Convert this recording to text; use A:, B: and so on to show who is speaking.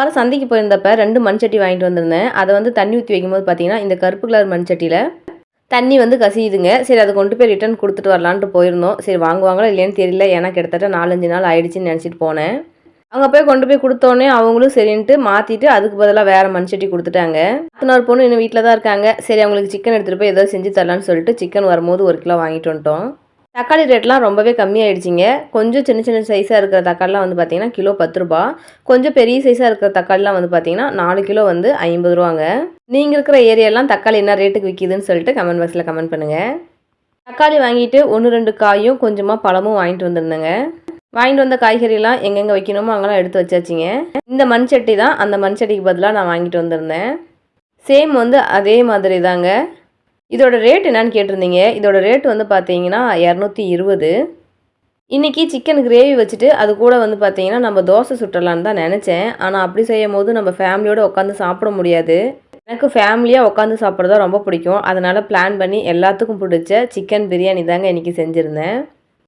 A: வாரம் சந்தைக்கு போயிருந்தப்ப 2 மண் சட்டி வாங்கிட்டு வந்திருந்தேன். அதை வந்து தண்ணி ஊற்றி வைக்கும்போது பார்த்தீங்கன்னா, இந்த கருப்பு கலர் மண் சட்டியில் தண்ணி வந்து கசியுதுங்க. சரி அதை கொண்டு போய் ரிட்டர்ன் கொடுத்துட்டு வரலான்ட்டு போயிருந்தோம். சரி வாங்குவாங்களா இல்லையான்னு தெரியல. ஏன்னா கிட்டத்தட்ட 4, 5 நாள் ஆயிடுச்சுன்னு நினச்சிட்டு போனேன். அங்கே போய் கொண்டு போய் கொடுத்தோன்னே அவங்களும் சரின்ட்டு மாற்றிட்டு அதுக்கு பதிலாக வேறு மண் சட்டி கொடுத்துட்டாங்க. இன்னொரு பொண்ணு இன்னும் வீட்டில் தான் இருக்காங்க. சரி அவங்களுக்கு சிக்கன் எடுத்துகிட்டு போய் ஏதோ செஞ்சு தரலான்னு சொல்லிட்டு சிக்கன் வரும்போது 1 கிலோ வாங்கிட்டு வந்துட்டோம். தக்காளி ரேட்லாம் ரொம்பவே கம்மியாயிடுச்சுங்க. கொஞ்சம் சின்ன சின்ன சைஸாக இருக்கிற தக்காளிலாம் வந்து பார்த்தீங்கன்னா கிலோ ரூ. 10. கொஞ்சம் பெரிய சைஸாக இருக்கிற தக்காளிலாம் வந்து பார்த்தீங்கன்னா 4 கிலோ வந்து ரூ. 50. நீங்கள் இருக்கிற ஏரியாலாம் தக்காளி என்ன ரேட்டுக்கு விற்கிதுன்னு சொல்லிட்டு கமெண்ட் பாக்ஸில் கமெண்ட் பண்ணுங்கள். தக்காளி வாங்கிட்டு 1, 2 காயும் கொஞ்சமாக பழமும் வாங்கிட்டு வந்திருந்தேங்க. வாங்கிட்டு வந்த காய்கறிலாம் எங்கெங்கே வைக்கணுமோ அங்கெல்லாம் எடுத்து வச்சாச்சுங்க. இந்த மண் சட்டி தான் அந்த மண் சட்டிக்கு பதிலாக நான் வாங்கிட்டு வந்திருந்தேன். சேம் வந்து அதே மாதிரி தாங்க. இதோட ரேட் என்னன்னு கேட்டிருந்தீங்க. இதோட ரேட் வந்து பார்த்தீங்கன்னா 220. இன்றைக்கி சிக்கன் கிரேவி வச்சுட்டு அது கூட வந்து பார்த்தீங்கன்னா நம்ம தோசை சுட்டலான்னு தான் நினச்சேன். ஆனால் அப்படி செய்யும் போது நம்ம ஃபேமிலியோடு உட்காந்து சாப்பிட முடியாது. எனக்கு ஃபேமிலியாக உட்காந்து சாப்பிட்றது தான் ரொம்ப பிடிக்கும். அதனால் பிளான் பண்ணி எல்லாத்துக்கும் பிடிச்ச சிக்கன் பிரியாணி தாங்க இன்றைக்கி செஞ்சுருந்தேன்.